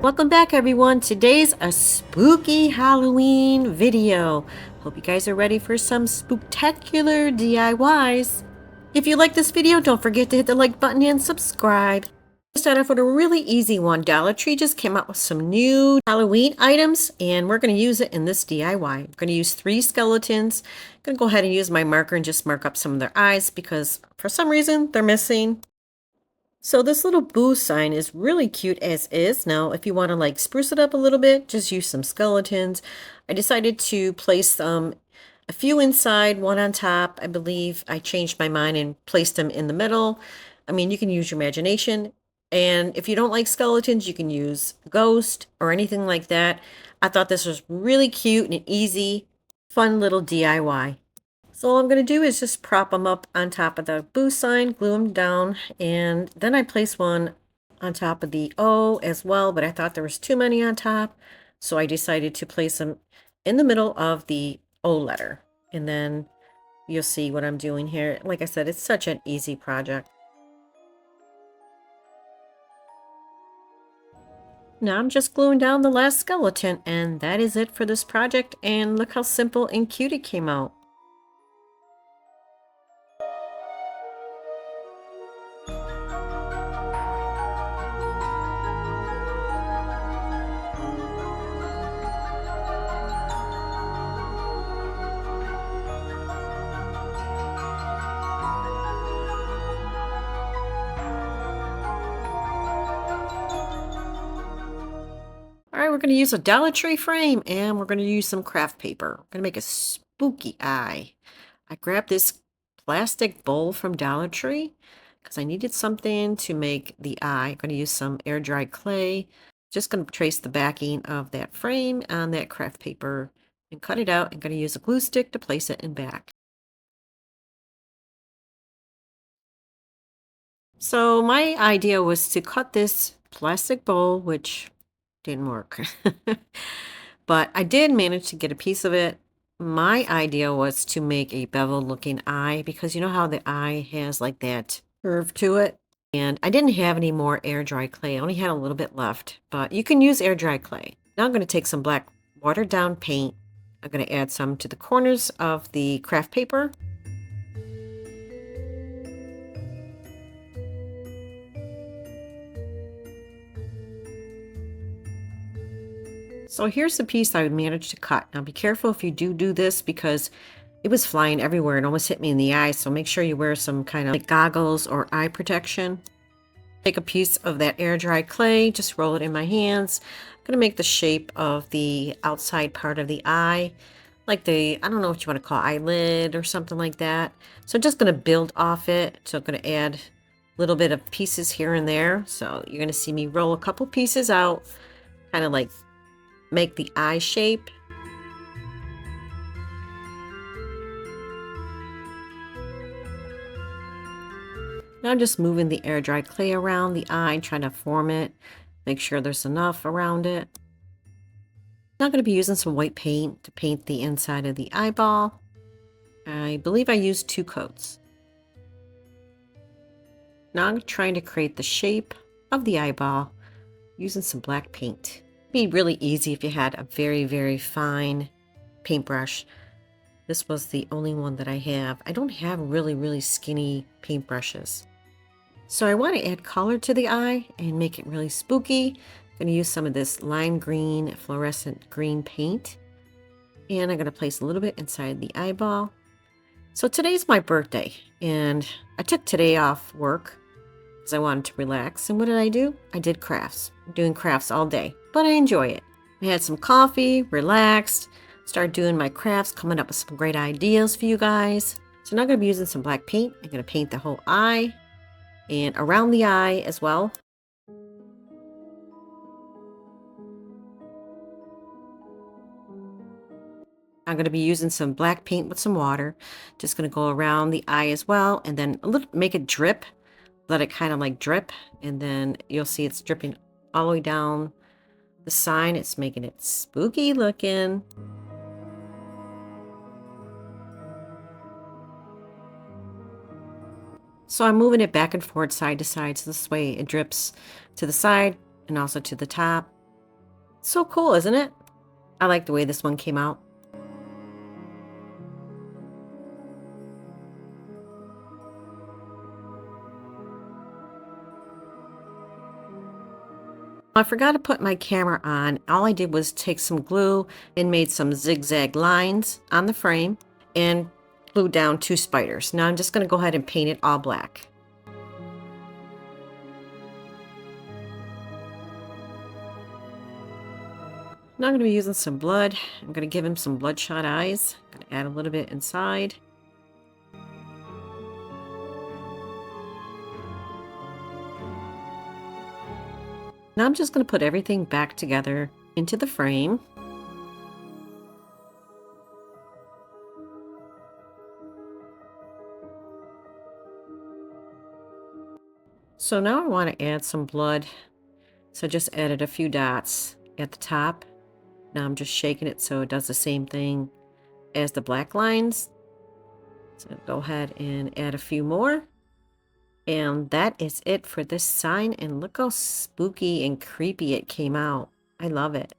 Welcome back, everyone. Today's a spooky Halloween video. Hope you guys are ready for some spooktacular DIYs. If you like this video, don't forget to hit the like button and subscribe. Let's start off with a really easy one. Dollar Tree just came out with some new Halloween items, and we're going to use it in this DIY. I'm going to use 3 skeletons. I'm going to go ahead and use my marker and just mark up some of their eyes because for some reason they're missing. So this little boo sign is really cute as is. Now, if you want to like spruce it up a little bit, just use some skeletons. I decided to place a few inside, one on top. I believe I changed my mind and placed them in the middle. I mean, you can use your imagination. And if you don't like skeletons, you can use ghost or anything like that. I thought this was really cute and easy, fun little DIY. So all I'm going to do is just prop them up on top of the boo sign, glue them down, and then I place one on top of the O as well, but I thought there was too many on top, so I decided to place them in the middle of the O letter. And then you'll see what I'm doing here. Like I said, it's such an easy project. Now I'm just gluing down the last skeleton, and that is it for this project, and look how simple and cute it came out. All right, we're going to use a Dollar Tree frame and we're going to use some craft paper. We're going to make a spooky eye. I grabbed this plastic bowl from Dollar Tree because I needed something to make the eye. I'm going to use some air dried clay. Just going to trace the backing of that frame on that craft paper and cut it out. I'm going to use a glue stick to place it in back. So my idea was to cut this plastic bowl, which didn't work. But I did manage to get a piece of it. My idea was to make a bevel looking eye because you know how the eye has like that curve to it? And I didn't have any more air dry clay. I only had a little bit left, but you can use air dry clay. Now I'm going to take some black watered down paint. I'm going to add some to the corners of the craft paper. So here's the piece I managed to cut. Now be careful if you do this because it was flying everywhere and almost hit me in the eye. So make sure you wear some kind of like goggles or eye protection. Take a piece of that air dry clay, just roll it in my hands. I'm going to make the shape of the outside part of the eye, like the, I don't know what you want to call eyelid or something like that. So I'm just going to build off it. So I'm going to add a little bit of pieces here and there. So you're going to see me roll a couple pieces out, kind of like make the eye shape. Now I'm just moving the air dry clay around the eye, trying to form it, make sure there's enough around it. Now I'm going to be using some white paint to paint the inside of the eyeball. I believe I used 2 coats. Now I'm trying to create the shape of the eyeball using some black paint. It'd be really easy if you had a very, very fine paintbrush. This was the only one that I have. I don't have really, really skinny paintbrushes. So I want to add color to the eye and make it really spooky. I'm going to use some of this lime green, fluorescent green paint. And I'm going to place a little bit inside the eyeball. So today's my birthday, and I took today off work because I wanted to relax. And what did I do? I did crafts. I'm doing crafts all day, but I enjoy it. I had some coffee, relaxed, started doing my crafts, coming up with some great ideas for you guys. So now I'm going to be using some black paint. I'm going to paint the whole eye and around the eye as well. I'm going to be using some black paint with some water. Just going to go around the eye as well, and then a little, make it drip. Let it kind of like drip, and then you'll see it's dripping all the way down the sign. It's making it spooky looking. So I'm moving it back and forth, side to side, so this way it drips to the side and also to the top. So cool, isn't it? I like the way this one came out. I forgot to put my camera on. All I did was take some glue and made some zigzag lines on the frame and glued down 2 spiders. Now I'm just going to go ahead and paint it all black. Now I'm going to be using some blood. I'm going to give him some bloodshot eyes. I'm going to add a little bit inside. Now I'm just going to put everything back together into the frame. So now I want to add some blood. So I just added a few dots at the top. Now I'm just shaking it so it does the same thing as the black lines. So go ahead and add a few more. And that is it for this sign. And look how spooky and creepy it came out. I love it.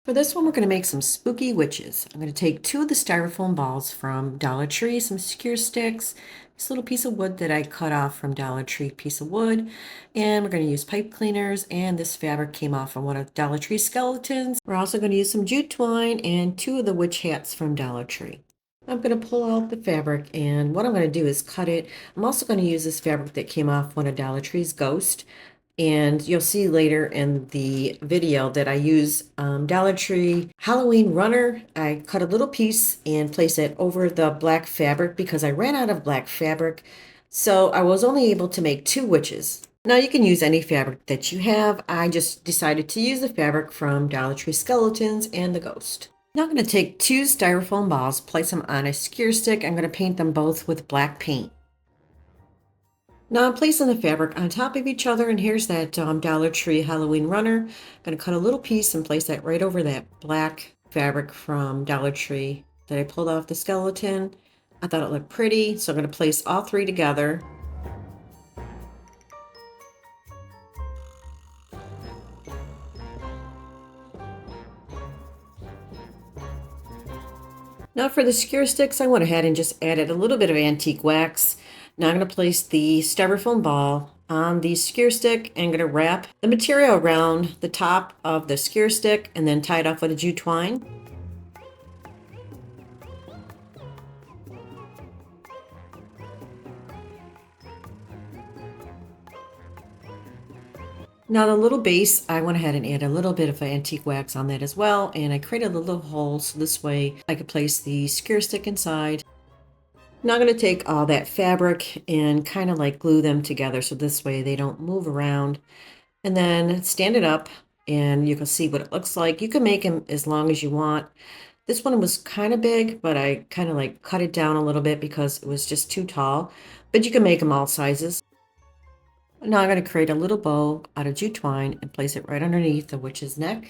For this one, we're going to make some spooky witches. I'm going to take 2 of the styrofoam balls from Dollar Tree, some secure sticks, this little piece of wood that I cut off from Dollar Tree piece of wood, and we're going to use pipe cleaners, and this fabric came off of one of Dollar Tree skeletons. We're also going to use some jute twine and 2 of the witch hats from Dollar Tree. I'm going to pull out the fabric, and what I'm going to do is cut it. I'm also going to use this fabric that came off one of Dollar Tree's ghost. And you'll see later in the video that I use Dollar Tree Halloween runner. I cut a little piece and place it over the black fabric because I ran out of black fabric. So I was only able to make 2 witches. Now you can use any fabric that you have. I just decided to use the fabric from Dollar Tree Skeletons and the Ghost. Now I'm going to take 2 styrofoam balls, place them on a skewer stick. I'm going to paint them both with black paint. Now I'm placing the fabric on top of each other, and here's that Dollar Tree Halloween runner. I'm going to cut a little piece and place that right over that black fabric from Dollar Tree that I pulled off the skeleton. I thought it looked pretty, so I'm going to place all 3 together. Now for the skewer sticks, I went ahead and just added a little bit of antique wax. Now I'm going to place the styrofoam ball on the skewer stick and I'm going to wrap the material around the top of the skewer stick and then tie it off with a jute twine. Now the little base, I went ahead and added a little bit of antique wax on that as well, and I created a little hole so this way I could place the skewer stick inside. Now I'm going to take all that fabric and kind of like glue them together so this way they don't move around, and then stand it up and you can see what it looks like. You can make them as long as you want. This one was kind of big, but I kind of like cut it down a little bit because it was just too tall, but you can make them all sizes. Now I'm going to create a little bow out of jute twine and place it right underneath the witch's neck.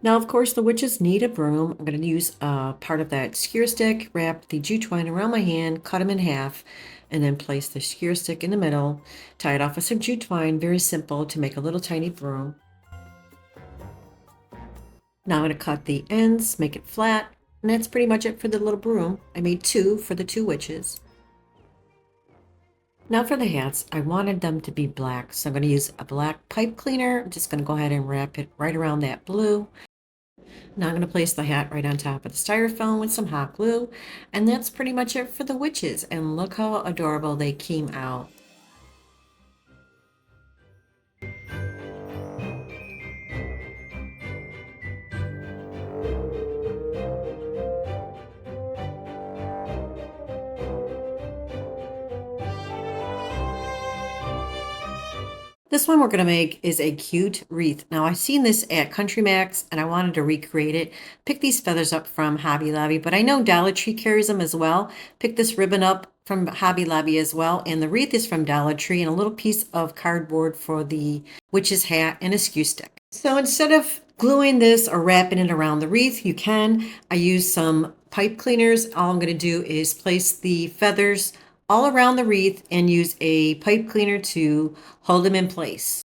Now, of course, the witches need a broom. I'm going to use part of that skewer stick, wrap the jute twine around my hand, cut them in half, and then place the skewer stick in the middle, tie it off with some jute twine, very simple to make a little tiny broom. Now I'm going to cut the ends, make it flat, and that's pretty much it for the little broom. I made 2 for the 2 witches. Now for the hats, I wanted them to be black, so I'm going to use a black pipe cleaner. I'm just going to go ahead and wrap it right around that blue. Now I'm going to place the hat right on top of the styrofoam with some hot glue, and that's pretty much it for the witches, and look how adorable they came out. This one we're going to make is a cute wreath. Now, I've seen this at Country Max and I wanted to recreate it. Pick these feathers up from Hobby Lobby, but I know Dollar Tree carries them as well. Pick this ribbon up from Hobby Lobby as well. And the wreath is from Dollar Tree, and a little piece of cardboard for the witch's hat and a skew stick. So instead of gluing this or wrapping it around the wreath, you can. I use some pipe cleaners. All I'm going to do is place the feathers all around the wreath and use a pipe cleaner to hold them in place.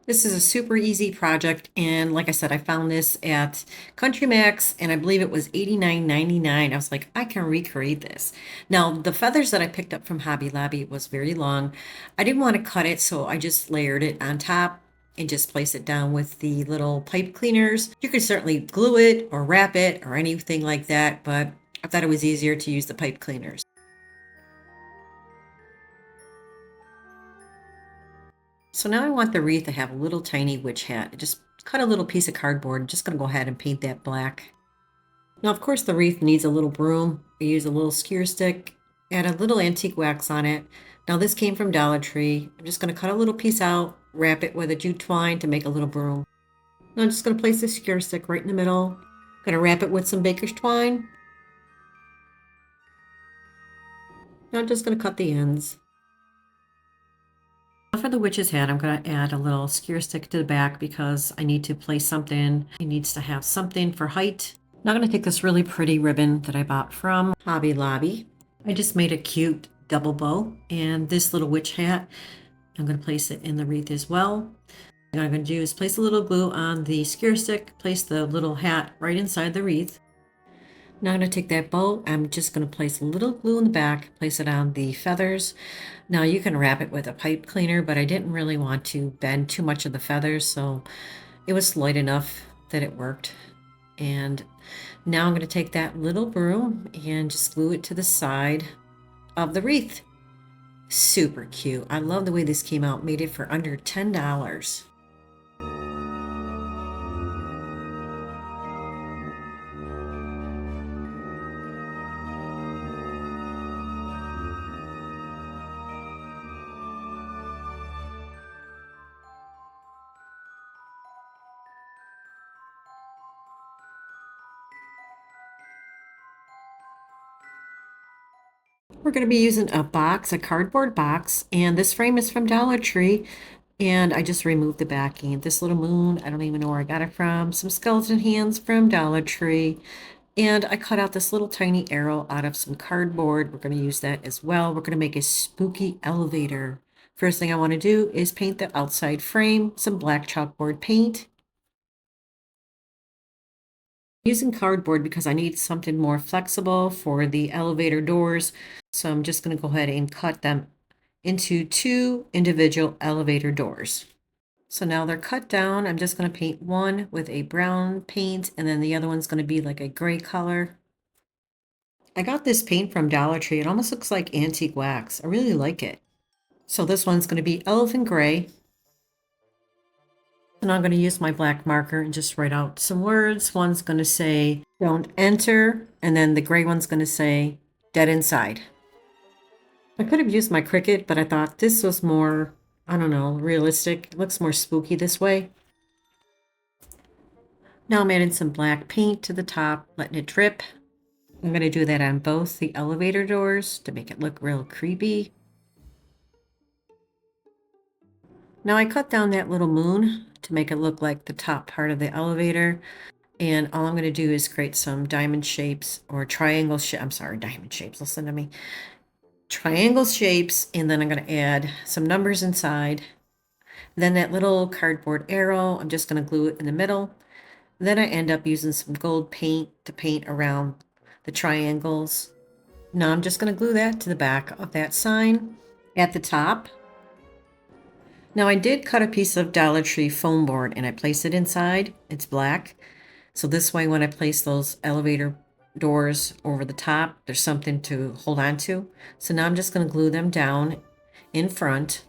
This is a super easy project, and like I said, I found this at Country Max, and I believe it was $89.99. I was like, I can recreate this. Now, the feathers that I picked up from Hobby Lobby was very long. I didn't want to cut it, so I just layered it on top and just place it down with the little pipe cleaners. You could certainly glue it or wrap it or anything like that, but I thought it was easier to use the pipe cleaners. So now I want the wreath to have a little tiny witch hat. I just cut a little piece of cardboard. I'm just going to go ahead and paint that black. Now, of course, the wreath needs a little broom. I use a little skewer stick, add a little antique wax on it. Now, this came from Dollar Tree. I'm just going to cut a little piece out, wrap it with a jute twine to make a little broom. Now, I'm just going to place the skewer stick right in the middle. I'm going to wrap it with some baker's twine. Now, I'm just going to cut the ends. For the witch's hat, I'm going to add a little skewer stick to the back because I need to place something. It needs to have something for height. Now I'm going to take this really pretty ribbon that I bought from Hobby Lobby. I just made a cute double bow, and this little witch hat, I'm going to place it in the wreath as well. What I'm going to do is place a little glue on the skewer stick, place the little hat right inside the wreath. Now I'm going to take that bow, I'm just going to place a little glue in the back, place it on the feathers. Now you can wrap it with a pipe cleaner, but I didn't really want to bend too much of the feathers, so it was light enough that it worked. And now I'm going to take that little broom and just glue it to the side of the wreath. Super cute. I love the way this came out. Made it for under $10. We're going to be using a box, a cardboard box, and this frame is from Dollar Tree, and I just removed the backing. This little moon, I don't even know where I got it from, some skeleton hands from Dollar Tree, and I cut out this little tiny arrow out of some cardboard. We're going to use that as well. We're going to make a spooky elevator. First thing I want to do is paint the outside frame, some black chalkboard paint. Using cardboard because I need something more flexible for the elevator doors. So I'm just going to go ahead and cut them into two individual elevator doors. So now they're cut down. I'm just going to paint one with a brown paint, and then the other one's going to be like a gray color. I got this paint from Dollar Tree. It almost looks like antique wax. I really like it. So this one's going to be elephant gray. And I'm going to use my black marker and just write out some words. One's going to say, don't enter. And then the gray one's going to say, dead inside. I could have used my Cricut, but I thought this was more, I don't know, realistic. It looks more spooky this way. Now I'm adding some black paint to the top, letting it drip. I'm going to do that on both the elevator doors to make it look real creepy. Now I cut down that little moon to make it look like the top part of the elevator. And all I'm going to do is create some diamond shapes or triangle shapes. I'm sorry, diamond shapes. Listen to me. Triangle shapes. And then I'm going to add some numbers inside. Then that little cardboard arrow, I'm just going to glue it in the middle. Then I end up using some gold paint to paint around the triangles. Now I'm just going to glue that to the back of that sign at the top. Now I did cut a piece of Dollar Tree foam board and I placed it inside. It's black. So this way when I place those elevator doors over the top, there's something to hold on to. So now I'm just going to glue them down in front.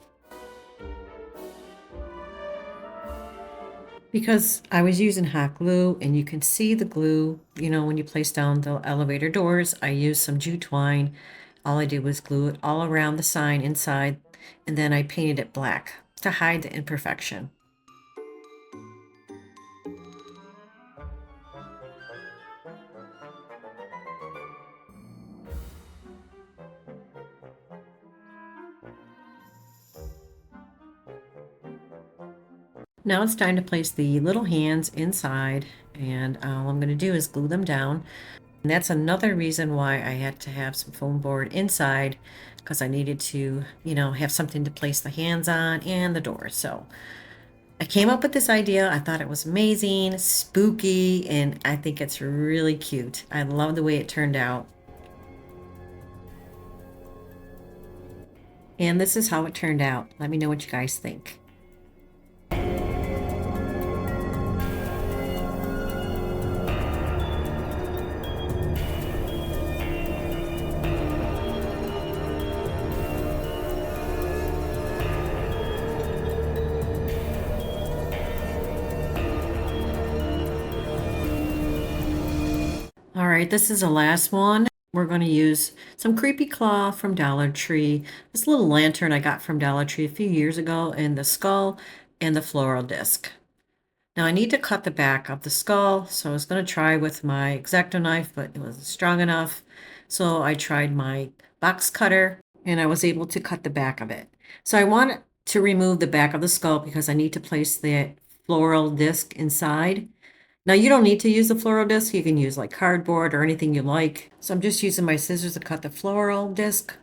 Because I was using hot glue and you can see the glue, you know, when you place down the elevator doors, I used some jute twine all I did was glue it all around the sign inside, and then I painted it black to hide the imperfection. Now it's time to place the little hands inside, and all I'm going to do is glue them down. And that's another reason why I had to have some foam board inside, because I needed to, have something to place the hands on and the door. So I came up with this idea. I thought it was amazing, spooky, and I think it's really cute. I love the way it turned out. And this is how it turned out. Let me know what you guys think. All right, this is the last one. We're going to use some creepy claw from Dollar Tree. This little lantern I got from Dollar Tree a few years ago, and the skull and the floral disc. Now I need to cut the back of the skull, so I was going to try with my X-Acto knife, but it wasn't strong enough. So I tried my box cutter, and I was able to cut the back of it. So I want to remove the back of the skull because I need to place the floral disc inside. Now you don't need to use the floral disc. You can use like cardboard or anything you like. So I'm just using my scissors to cut the floral disc.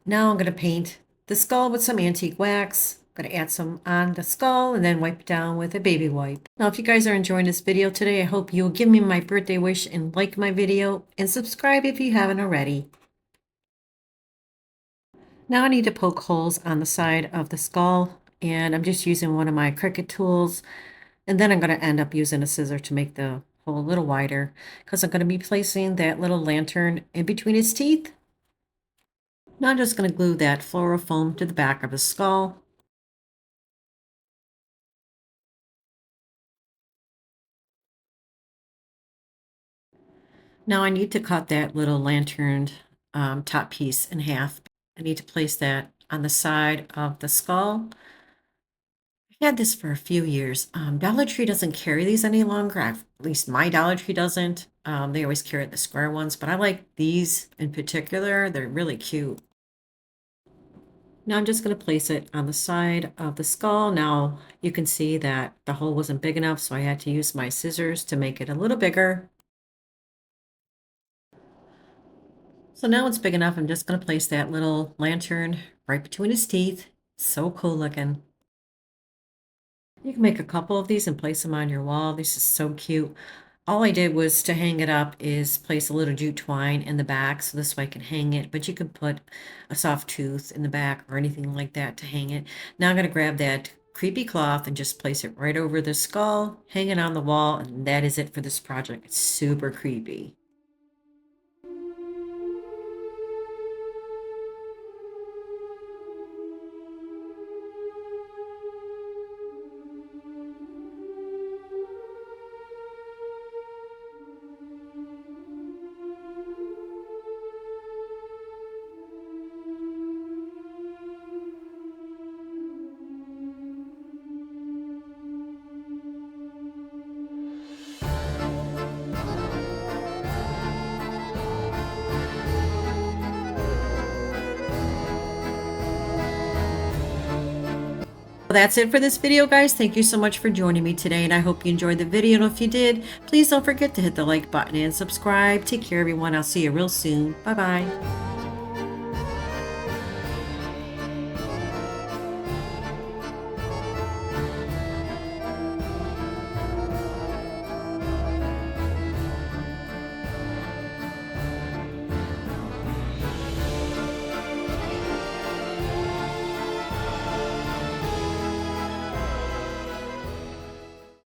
Now I'm going to paint the skull with some antique wax. I'm going to add some on the skull and then wipe it down with a baby wipe. Now if you guys are enjoying this video today, I hope you'll give me my birthday wish and like my video and subscribe if you haven't already. Now I need to poke holes on the side of the skull, and I'm just using one of my Cricut tools. And then I'm going to end up using a scissor to make the hole a little wider, because I'm going to be placing that little lantern in between its teeth. Now I'm just going to glue that floral foam to the back of the skull. Now I need to cut that little lantern top piece in half. I need to place that on the side of the skull. I had this for a few years. Dollar Tree doesn't carry these any longer. At least my Dollar Tree doesn't. They always carry the square ones, but I like these in particular. They're really cute. Now I'm just going to place it on the side of the skull. Now you can see that the hole wasn't big enough, so I had to use my scissors to make it a little bigger. So now it's big enough. I'm just going to place that little lantern right between his teeth. So cool looking. You can make a couple of these and place them on your wall. This is so cute. All I did was to hang it up is place a little jute twine in the back, so this way I can hang it, but you could put a soft tooth in the back or anything like that to hang it. Now I'm going to grab that creepy cloth and just place it right over the skull, hang it on the wall, and that is it for this project. It's super creepy. Well, that's it for this video, guys. Thank you so much for joining me today, and I hope you enjoyed the video. And if you did, please don't forget to hit the like button and subscribe. Take care, everyone. I'll see you real soon. Bye-bye.